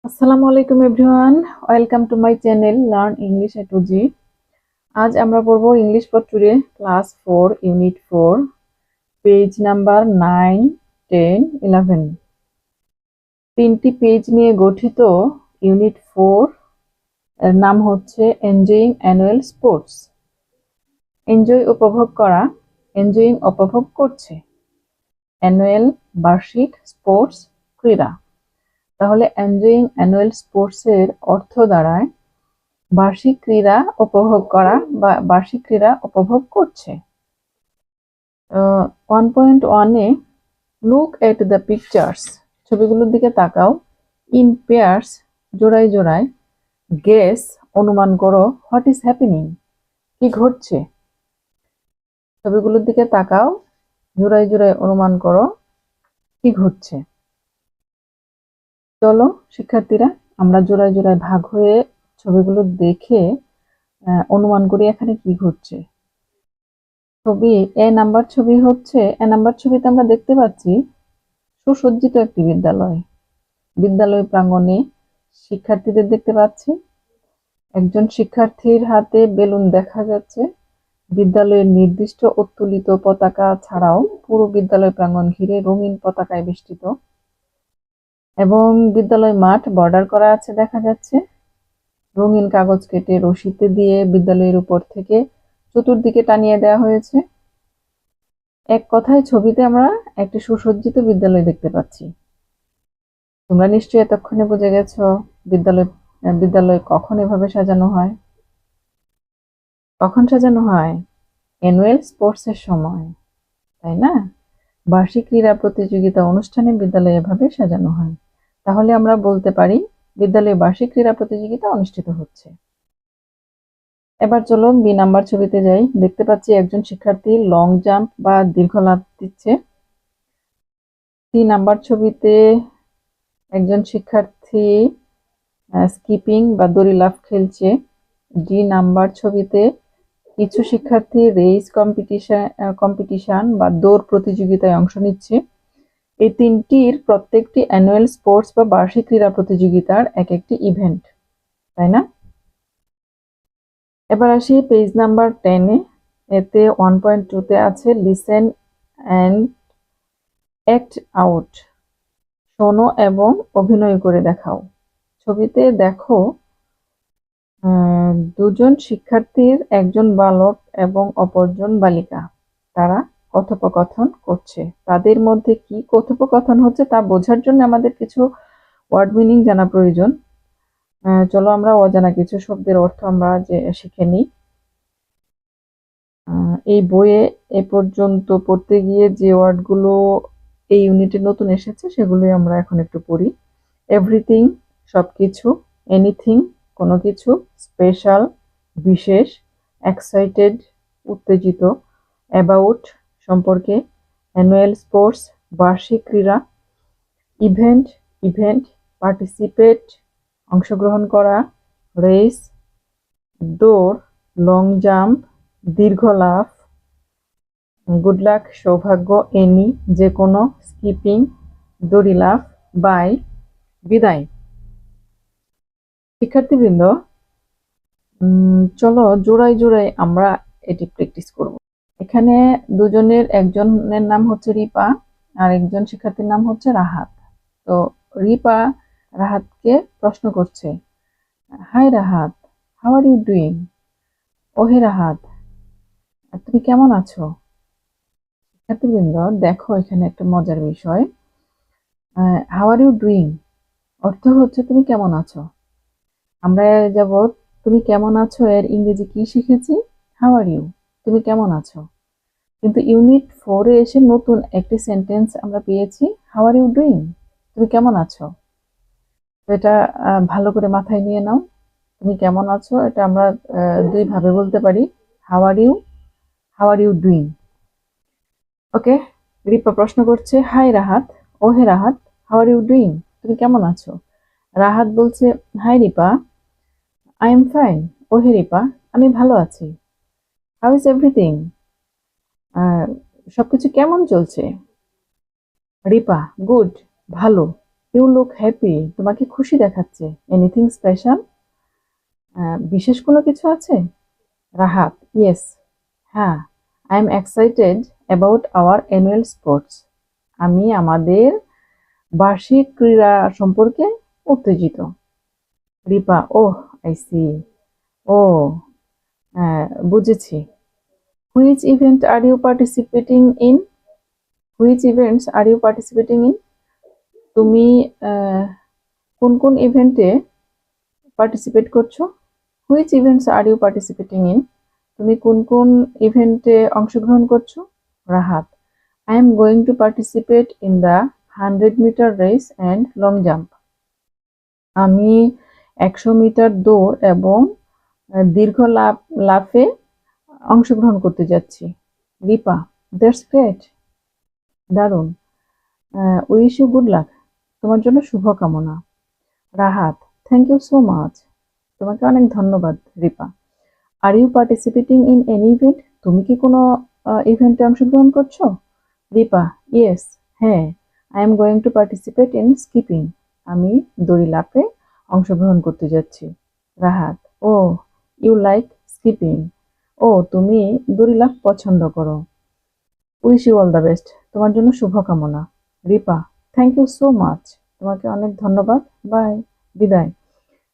আসসালামু আলাইকুম everyone, welcome to my channel learn English A to Z. আজ আমরা পড়ব English for today class 4 unit 4 page number 9, 10, 11। তিনটি পেজ নিয়ে গঠিত ইউনিট 4 এর নাম হচ্ছে এনজয়িং অ্যানুয়াল স্পোর্টস। এনজয় উপভোগ করা, এনজয়িং উপভোগ করছে, অ্যানুয়াল বার্ষিক, স্পোর্টস ক্রীড়া। তাহলে এনজয়িং অ্যানুয়াল স্পোর্টস এর অর্থ দাঁড়ায় বার্ষিক ক্রীড়া উপভোগ করা বা বার্ষিক ক্রীড়া উপভোগ করছে। 1.1-এ লুক এট দ্য পিকচার্স, ছবিগুলোর দিকে তাকাও। ইন পেয়ার্স, জোড়ায় জোড়ায়। গেস, অনুমান করো। হোয়াট ইজ হ্যাপেনিং, কি ঘটছে। ছবিগুলোর দিকে তাকাও, জোড়ায় জোড়ায় অনুমান করো কি ঘটছে। চলো শিক্ষার্থীরা, আমরা জোড়ায় জোড়ায় ভাগ হয়ে ছবিগুলো দেখে অনুমান করি এখানে কি ঘটছে। ছবি এ নাম্বার ছবিতে আমরা দেখতে পাচ্ছি সুসজ্জিত একটি বিদ্যালয়। বিদ্যালয় প্রাঙ্গণে শিক্ষার্থীদের দেখতে পাচ্ছি। একজন শিক্ষার্থীর হাতে বেলুন দেখা যাচ্ছে। বিদ্যালয়ের নির্দিষ্ট উত্তোলিত পতাকা ছাড়াও পুরো বিদ্যালয় প্রাঙ্গণ ঘিরে রঙিন পতাকায় বেষ্টিত এবং বিদ্যালয় মাঠ বর্ডার করা আছে দেখা যাচ্ছে। রঙিন কাগজ কেটে রশিতে দিয়ে বিদ্যালয়ের উপর থেকে চতুর্দিকে টানিয়ে দেওয়া হয়েছে। এক কথায় ছবিতে আমরা একটি সুসজ্জিত বিদ্যালয় দেখতে পাচ্ছি। তোমরা নিশ্চয়ই এতক্ষণে বুঝে গেছো বিদ্যালয় কখন এভাবে সাজানো হয়। কখন সাজানো হয়? অ্যানুয়াল স্পোর্টস এর সময়, তাই না? বার্ষিক ক্রীড়া প্রতিযোগিতা অনুষ্ঠানে বিদ্যালয় এভাবে সাজানো হয়। তাহলে আমরা বলতে পারি বিদ্যালয়ে বার্ষিক ক্রীড়া প্রতিযোগিতা অনুষ্ঠিত হচ্ছে। এবার চলো বি নাম্বার ছবিতে যাই। দেখতে পাচ্ছি একজন শিক্ষার্থী লং জাম্প বা দীর্ঘ লাফ দিচ্ছে। সি নাম্বার ছবিতে একজন শিক্ষার্থী স্কিপিং বা দড়ি লাফ খেলছে। ডি নাম্বার ছবিতে কিছু শিক্ষার্থী রেস কম্পিটিশন বা দৌড় প্রতিযোগিতায় অংশ নিচ্ছে। এই তিনটির প্রত্যেকটি অ্যানুয়াল স্পোর্টস বা বার্ষিক ক্রীড়া প্রতিযোগিতার এক একটি ইভেন্ট, তাই না? এবার আসি পেজ নাম্বার 10-এ। এতে 1.2-তে আছে লিসেন অ্যান্ড অ্যাক্ট আউট, শোনো এবং অভিনয় করে দেখাও। ছবিতে দেখো দুজন শিক্ষার্থীর, একজন বালক এবং অপরজন বালিকা, তারা কথোপকথন করছে। তাদের মধ্যে কি কথোপকথন হচ্ছে তা বোঝার জন্য আমাদের কিছু ওয়ার্ড মিনিং জানা প্রয়োজন। চলো আমরা অজানা কিছু শব্দের অর্থ আমরা শিখে নিই। এই বইয়ে এ পর্যন্ত পড়তে গিয়ে যে ওয়ার্ডগুলো এই ইউনিটে নতুন এসেছে সেগুলোই আমরা এখন একটু পড়ি। এভরিথিং, সবকিছু। এনিথিং, কোনো কিছু। স্পেশাল, বিশেষ। এক্সাইটেড, উত্তেজিত। অ্যাবাউট, সম্পর্কে। অ্যানুয়াল স্পোর্টস, বার্ষিক ক্রীড়া। ইভেন্ট। পার্টিসিপেট, অংশগ্রহণ করা। রেস, দৌড়। লং জাম্প, দীর্ঘ লাফ। গুড লাক, সৌভাগ্য। এনি, যে কোনো। স্কিপিং, দড়ি লাফ। বাই, বিদায়। শিক্ষার্থীবৃন্দ, চলো জোড়ায় জোড়ায় আমরা এটি প্র্যাকটিস করব। এখানে একজনের নাম হচ্ছে রিপা আর একজন শিক্ষার্থীর নাম হচ্ছে রাহাত। তো রিপা রাহাতকে প্রশ্ন করছে, hi Rahat, how are you doing? ওহে রাহাত, তুমি কেমন আছো? শিক্ষার্থীবৃন্দ দেখো, এখানে একটা মজার বিষয়। হাউ আর ইউ ডুইং অর্থ হচ্ছে তুমি কেমন আছো। আমরা যাবৎ তুমি কেমন আছো এর ইংরেজি কি শিখেছি? হাউ আর ইউ, তুমি কেমন আছো। কিন্তু ইউনিট 4-এ এসে নতুন একটি সেন্টেন্স আমরা পেয়েছি, হাউ আর ইউ ডুইং, তুমি কেমন আছো। তো এটা ভালো করে মাথায় নিয়ে নাও। তুমি কেমন আছো এটা আমরা দুই ভাবে বলতে পারি, how are you doing. Okay, Ripa প্রশ্ন করছে, হাই রাহাত, ও হে Rahat, how are you doing, তুমি কেমন আছো। রাহাত বলছে, hi Ripa, I am fine. ও হে রিপা, আমি ভালো আছি। হাউ ইজ এভরিথিং, সবকিছু কেমন চলছে। রিপা, গুড, ভালো। ইউ লুক হ্যাপি, তোমাকে খুশি দেখাচ্ছে। এনিথিং স্পেশাল, বিশেষ কোনো কিছু আছে? রাহাত, ইয়েস, হ্যাঁ, I am excited about our annual sports, আমি আমাদের বার্ষিক ক্রীড়া সম্পর্কে উত্তেজিত। রিপা, ওহ আই সি, ও বুঝেছি। Which event are you participating in? Which events are you participating in, তুমি কোন কোন ইভেন্টে পার্টিসিপেট করছো? Which events are you participating in, তুমি কোন কোন ইভেন্টে অংশগ্রহণ করছো? Rahat, I am going to participate in the 100 metre race and long jump, আমি 100 মিটার দৌড় এবং দীর্ঘ লাফে অংশগ্রহণ করতে যাচ্ছি। রিপা, দ্যাটস গ্রেট, দারুণ। উইশ ইউ গুড লাক, তোমার জন্য শুভকামনা। Rahat, thank you so much, তোমাকে অনেক ধন্যবাদ Ripa. Are you participating in any event, তুমি কি কোনো ইভেন্টে অংশগ্রহণ করছো? রিপা, ইয়েস, হ্যাঁ, I am going to participate in skipping, আমি দড়ি লাফে অংশগ্রহণ করতে যাচ্ছি। Rahat, oh you like skipping, ও তুমি দড়ি লাফ পছন্দ করো। Wish you all the best, তোমার জন্য শুভকামনা। Ripa, thank you so much, তোমাকে অনেক ধন্যবাদ, বাই, বিদায়।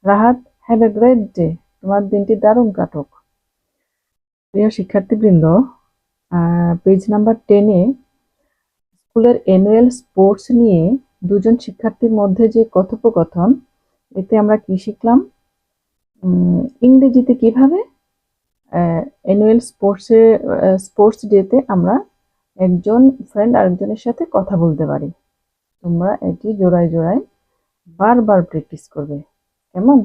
Rahat, have a great day, তোমার দিনটি দারুণ কাটুক। প্রিয় শিক্ষার্থীবৃন্দ, পেজ নাম্বার 10-এ স্কুলের অ্যানুয়াল স্পোর্টস নিয়ে দুজন শিক্ষার্থীর মধ্যে যে কথোপকথন, এতে আমরা কি শিখলাম? ইংরেজিতে কিভাবে অ্যানুয়াল স্পোর্টস ডেতে আমরা একজন ফ্রেন্ড আরেকজনের সাথে কথা বলতে পারি। তোমরা এটি জোড়ায় জোড়ায় বারবার প্র্যাকটিস করবে, কেমন?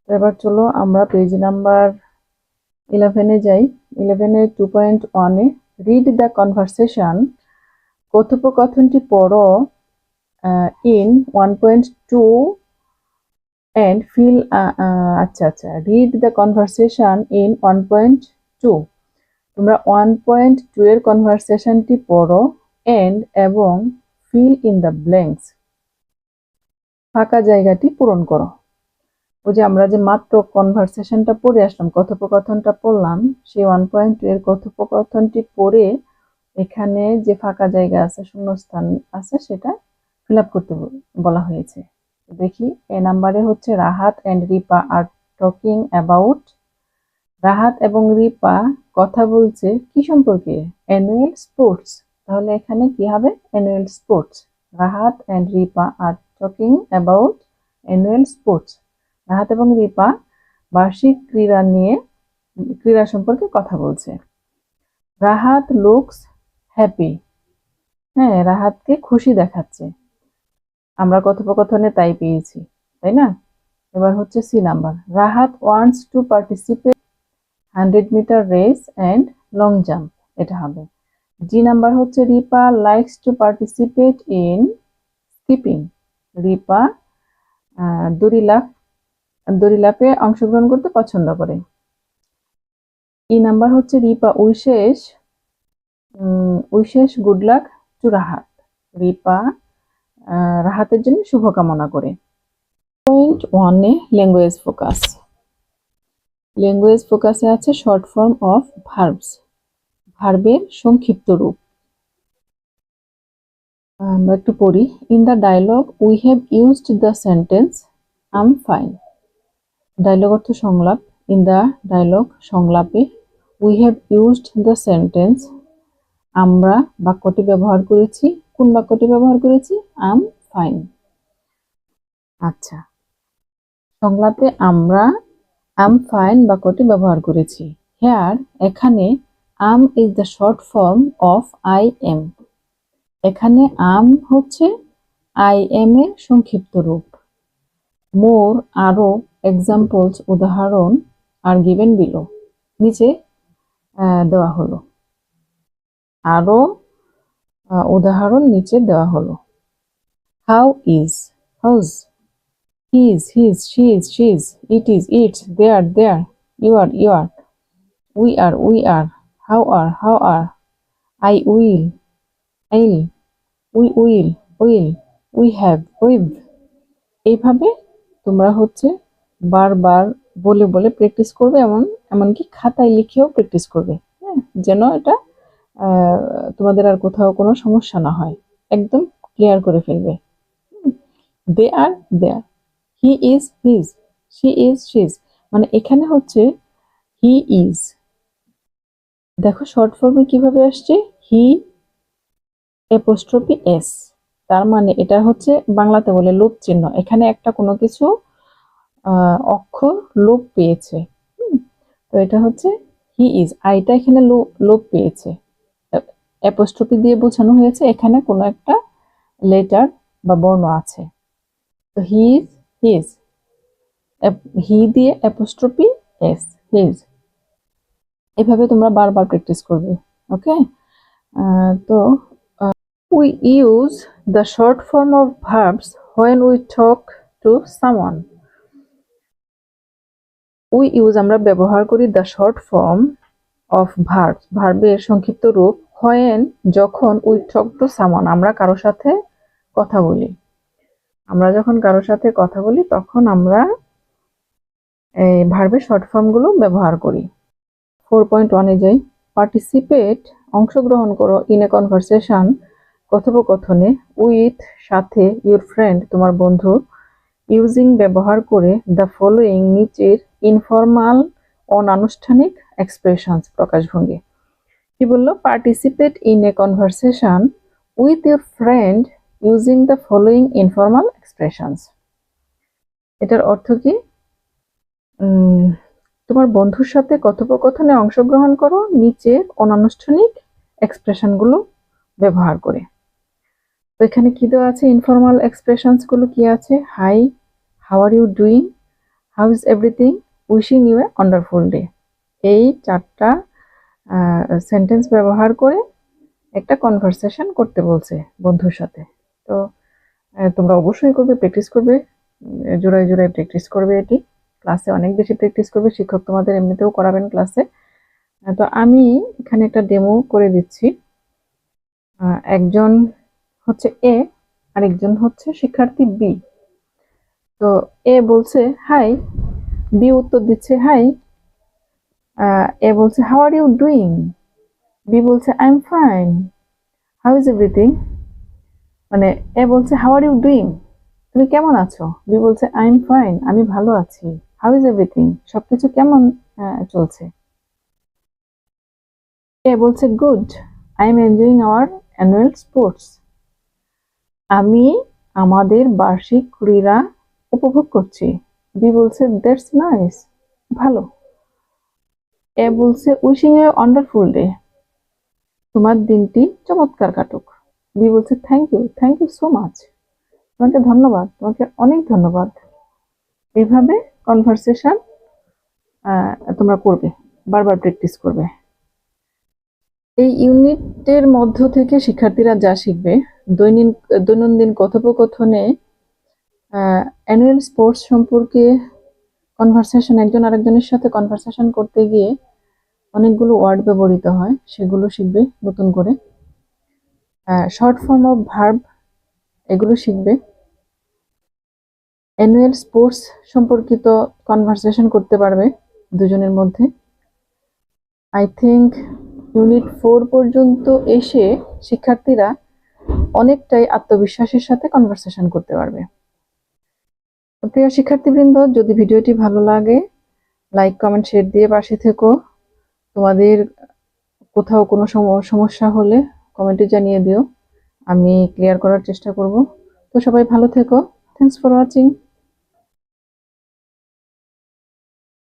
এবার চলো আমরা পেজ নাম্বার 11-এ যাই। 11-এর 2.1-এ রিড দ্য কনভারসেশন, কথোপকথনটি পড়ো ইন 1.2 and feel আচ্ছা, রিড দ্য কনভারসেশন ইন 1.2, তোমরা 1.2 এর কনভারসেশনটি পড়ো এন্ড এবং ফিল ইন দ্য ব্ল্যাঙ্কস, ফাঁকা জায়গাটি পূরণ করো। ওই যে আমরা যে মাত্র কনভারসেশনটা পড়ে আসলাম, কথোপকথনটা পড়লাম, সেই 1.2 এর কথোপকথনটি পড়ে এখানে যে ফাঁকা জায়গা আছে, শূন্যস্থান আছে, সেটা ফিল আপ করতে বলা হয়েছে। দেখি, এ নাম্বারে হচ্ছে Rahat and Ripa are talking about, Rahat এবং রিপা কথা বলছে কি সম্পর্কে? Annual sports. তাহলে এখানে কি হবে? Annual sports. Rahat and Ripa are talking about annual sports, Rahat এবং রিপা বার্ষিক ক্রীড়া সম্পর্কে কথা বলছে। রাহাত লুকস হ্যাপি, হ্যাঁ, রাহাতকে খুশি দেখাচ্ছে, আমরা কথোপকথনে তাই পেয়েছি, তাই না? এবার হচ্ছে C number, Rahat wants to participate 100 metre race and long jump, এটা হবে। জি নাম্বার হচ্ছে Ripa likes to participate in skipping, Ripa দড়ি লাফে অংশগ্রহণ করতে পছন্দ করে। ই নাম্বার হচ্ছে Ripa wishes good luck to Rahat, Ripa রাহাতের জন্য শুভকামনা করে। 1.1-এ ল্যাঙ্গুয়েজ ফোকাস, ল্যাঙ্গুয়েজ ফোকাসে আছে শর্ট ফর্ম অফ ভার্বস, ভার্বের সংক্ষিপ্ত রূপ। আমরা একটু পড়ি। In the dialogue we have used the sentence I am fine, dialogue অর্থ সংলাপ, ইন দ্য ডায়লগ সংলাপে, we have used the sentence, আমরা বাক্যটি ব্যবহার করেছি। কোন বাক্যটি ব্যবহার করেছি? I am fine. আচ্ছা, সংলাপে আমরা আম ফাইন বাক্যটি ব্যবহার করেছি। হেয়ার, এখানে, I'm is the short form of I am, এখানে আম হচ্ছে আই এম এর সংক্ষিপ্ত রূপ। মোর, আরো, এক্সাম্পলস, উদাহরণ, আর গিভেন বিলো, নিচে দেওয়া হলো। আরো উদাহরণ নিচে দেওয়া হলো। How is, house, his, she is, it is, it's, they are, you are, we are, how are, I will, we have, we've, এইভাবে তোমরা হচ্ছে বারবার বলে বলে প্র্যাকটিস করবে, এমনকি খাতায় লিখেও প্র্যাকটিস করবে, হ্যাঁ, যেন এটা তোমাদের আর কোথাও কোনো সমস্যা না হয়, একদম ক্লিয়ার করে ফেলবে। They are they're, he is he's, she is she's, মানে এখানে হচ্ছে হি ইজ, দেখো শর্ট ফর্মে কিভাবে আসছে, হি অ্যাপোস্ট্রফি এস, তার মানে এটা হচ্ছে বাংলাতে বলে লোপ চিহ্ন, এখানে একটা কোনো কিছু অক্ষর লোপ পেয়েছে। তো এটা হচ্ছে হি ইজ, আইটা এখানে লোপ পেয়েছে, অ্যাপোস্ট্রফি দিয়ে বোঝানো হয়েছে এখানে কোনো একটা লেটার বা বর্ণ আছে। তো হি ইজ হিজ, হি দিয়ে অ্যাপোস্ট্রফি এস, হিজ। এভাবে তোমরা বারবার প্র্যাকটিস করবে, ওকে। তো we use the short form of verbs when we talk to someone. We use, আমরা ব্যবহার করি the short form of verbs, ভার্বের সংক্ষিপ্ত রূপ, when, যখন, we talk to someone, আমরা কারোর সাথে কথা বলি। আমরা যখন কারোর সাথে কথা বলি তখন আমরা এই ভার্বের শর্ট ফর্মগুলো ব্যবহার করি। 4.1 এ যাই। পার্টিসিপেট, অংশগ্রহণ করো, ইন এ কনভারসেশন, কথোপকথনে, উইথ, সাথে, ইউর ফ্রেন্ড, তোমার বন্ধু, ইউজিং, ব্যবহার করে, দ্য ফলোয়িং, নিচের, ইনফর্মাল, অনানুষ্ঠানিক, এক্সপ্রেশনস, প্রকাশভঙ্গি। কি বললো? Participate in a conversation with your friend using the following informal expressions. এটার অর্থ কি? তোমার বন্ধুর সাথে কথোপকথনে অংশগ্রহণ করো নিচের অনানুষ্ঠানিক এক্সপ্রেশনগুলো ব্যবহার করে। তো এখানে কি দেওয়া আছে? ইনফর্মাল এক্সপ্রেশনস গুলো কি আছে? Hi, how are you doing, how is everything, wishing you a wonderful day. এই চারটা সেন্টেন্স ব্যবহার করে একটা কনভারসেশন করতে বলছে বন্ধুর সাথে। তো তোমরা অবশ্যই করবে, প্র্যাকটিস করবে, জোড়ায় জোড়ায় প্র্যাকটিস করবে। এটি ক্লাসে অনেক বেশি প্র্যাকটিস করবে, শিক্ষক তোমাদের এমনিতেও করাবেন ক্লাসে। তো আমি এখানে একটা ডেমো করে দিচ্ছি। একজন হচ্ছে এ, আরেকজন হচ্ছে শিক্ষার্থী বি। তো এ বলছে হাই, বি উত্তর দিচ্ছে হাই। এ বলছে how are you doing, B বলছে I am fine, how is everything. মানে এ বলছে হাউ আর ইউ ডুইং, তুমি কেমন আছো, বি বলছে আই এম ফাইন, আমি ভালো আছি, হাউ ইজ এভরিথিং, সবকিছু কেমন চলছে। এ বলছে good, I am enjoying hour annual sports, আমি আমাদের বার্ষিক ক্রীড়া উপভোগ করছি। বি বলছে দ্যাটস নাইস, ভালো। এ বলছে উইশিং এ ওয়ান্ডারফুল ডে, তোমার দিনটি চমৎকার কাটুক। বি বলছে থ্যাংক ইউ সো মাচ, তোমাকে ধন্যবাদ, তোমাকে অনেক ধন্যবাদ। এইভাবে কনভারসেশন তোমরা করবে, বারবার প্র্যাকটিস করবে। এই ইউনিটের মধ্য থেকে শিক্ষার্থীরা যা শিখবে, দৈনন্দিন কথোপকথনে অ্যানুয়াল স্পোর্টস সম্পর্কে কনভারসেশন, একজন আরেকজনের সাথে কনভারসেশন করতে গিয়ে অনেকগুলো ওয়ার্ড ব্যবহৃত হয়, সেগুলো শিখবে নতুন করে। শর্ট ফর্ম অফ ভার্ব, এগুলো শিখবে। অ্যানুয়াল স্পোর্টস সম্পর্কিত কনভারসেশন করতে পারবে দুজনের মধ্যে। আই থিঙ্ক ইউনিট 4 পর্যন্ত এসে শিক্ষার্থীরা অনেকটাই আত্মবিশ্বাসের সাথে কনভারসেশন করতে পারবে। প্রিয় শিক্ষার্থীবৃন্দ, যদি ভিডিওটি ভালো লাগে লাইক, কমেন্ট, শেয়ার দিয়ে পাশে থেকো। তোমাদের কোথাও কোনো সমস্যা হলে কমেন্টে জানিয়ে দিও, আমি ক্লিয়ার করার চেষ্টা করব। তো সবাই ভালো থেকো। Thanks for watching.